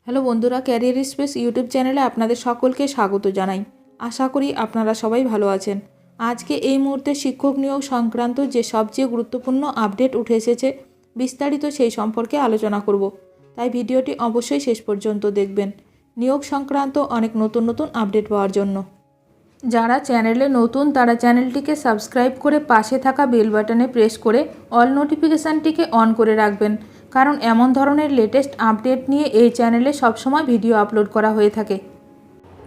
Hello বন্ধুরা, career space YouTube চ্যানেলে আপনাদের সকলকে স্বাগত জানাই। আশা করি আপনারা সবাই ভালো আছেন। আজকে এই মুহূর্তে শিক্ষক নিয়োগ সংক্রান্ত যে সবচেয়ে গুরুত্বপূর্ণ আপডেট উঠে এসেছে, বিস্তারিত সেই সম্পর্কে আলোচনা করব। তাই ভিডিওটি অবশ্যই শেষ পর্যন্ত দেখবেন নিয়োগ সংক্রান্ত অনেক নতুন নতুন আপডেট পাওয়ার জন্য। যারা চ্যানেলে নতুন তারা চ্যানেলটিকে সাবস্ক্রাইব করে পাশে থাকা বেল বাটনে প্রেস করে অল নোটিফিকেশানটিকে অন করে রাখবেন, কারণ এমন ধরনের লেটেস্ট আপডেট নিয়ে এই চ্যানেলে সবসময় ভিডিও আপলোড করা হয়ে থাকে।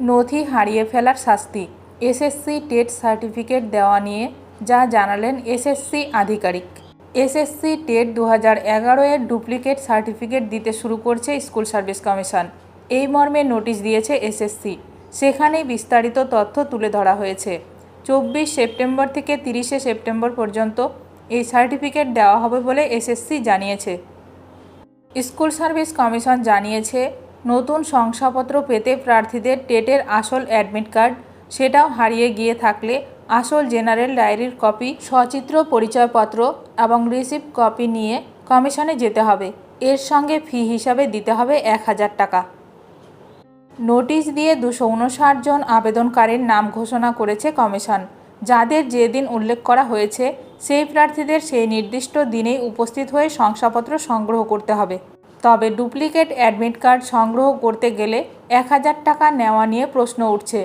নথি হারিয়ে ফেলার শাস্তি, এসএসসি টেট সার্টিফিকেট দেওয়া নিয়ে যা জানালেন এসএসসি আধিকারিক। এসএসসি টেট 2011 এর ডুপ্লিকেট সার্টিফিকেট দিতে শুরু করছে স্কুল সার্ভিস কমিশন। এই মর্মে নোটিশ দিয়েছে এসএসসি। সেখানেই বিস্তারিত তথ্য তুলে ধরা হয়েছে। 24 সেপ্টেম্বর থেকে 30 সেপ্টেম্বর পর্যন্ত এই সার্টিফিকেট দেওয়া হবে বলে এসএসসি জানিয়েছে। স্কুল সার্ভিস কমিশন জানিয়েছে, নতুন শংসাপত্র পেতে প্রার্থীদের টেটের আসল অ্যাডমিট কার্ড সেটাও হারিয়ে গিয়ে থাকলে আসল জেনারেল ডায়েরির কপি, সচিত্র পরিচয়পত্র এবং রিসিপ্ট কপি নিয়ে কমিশনে যেতে হবে। এর সঙ্গে ফি হিসাবে দিতে হবে 1000 টাকা। নোটিশ দিয়ে 259 জন আবেদনকারীর নাম ঘোষণা করেছে কমিশন। যাদের যেদিন উল্লেখ করা হয়েছে সেই প্রার্থীদের সেই নির্দিষ্ট দিনেই উপস্থিত হয়ে শংসাপত্র সংগ্রহ করতে হবে। তবে ডুপ্লিকেট অ্যাডমিট কার্ড সংগ্রহ করতে গেলে 1000 টাকা নেওয়া নিয়ে প্রশ্ন উঠছে।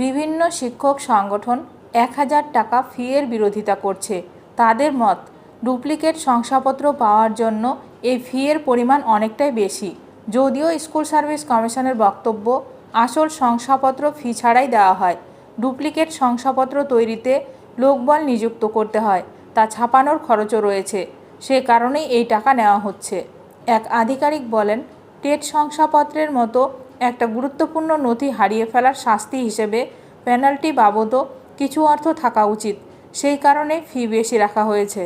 বিভিন্ন শিক্ষক সংগঠন 1000 টাকা ফি এর বিরোধিতা করছে। তাদের মত, ডুপ্লিকেট শংসাপত্র পাওয়ার জন্য এই ফি এর পরিমাণ অনেকটাই বেশি। যদিও স্কুল সার্ভিস কমিশনের বক্তব্য, আসল শংসাপত্র ফি ছাড়াই দেওয়া হয়। ডুপ্লিকেট শংসাপত্র তৈরিতে লোকবল নিযুক্ত করতে হয়, তা ছাপানোর খরচও রয়েছে। সে কারণেই এই টাকা নেওয়া হচ্ছে। এক আধিকারিক বলেন, টেট শংসাপত্রের মতো একটা গুরুত্বপূর্ণ নথি হারিয়ে ফেলার শাস্তি হিসেবে পেনাল্টি বাবদও কিছু অর্থ থাকা উচিত। সেই কারণে ফি বেশি রাখা হয়েছে।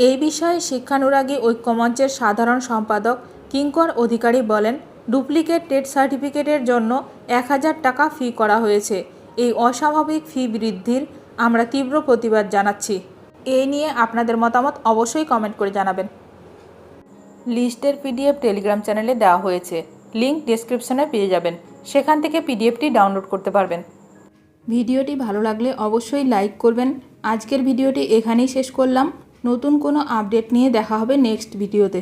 এই বিষয়ে শিক্ষানুরাগী ঐক্যমঞ্চের সাধারণ সম্পাদক কিঙ্কর অধিকারী বলেন, ডুপ্লিকেট টেট সার্টিফিকেটের জন্য 1000 টাকা ফি করা হয়েছে। এই অস্বাভাবিক ফি বৃদ্ধির আমরা তীব্র প্রতিবাদ জানাচ্ছি। এই নিয়ে আপনাদের মতামত অবশ্যই কমেন্ট করে জানাবেন। লিস্টের পিডিএফ টেলিগ্রাম চ্যানেলে দেওয়া হয়েছে, লিঙ্ক ডেসক্রিপশনে পেয়ে যাবেন। সেখান থেকে পিডিএফটি ডাউনলোড করতে পারবেন। ভিডিওটি ভালো লাগলে অবশ্যই লাইক করবেন। আজকের ভিডিওটি এখানেই শেষ করলাম। নতুন কোনো আপডেট নিয়ে দেখা হবে নেক্সট ভিডিওতে।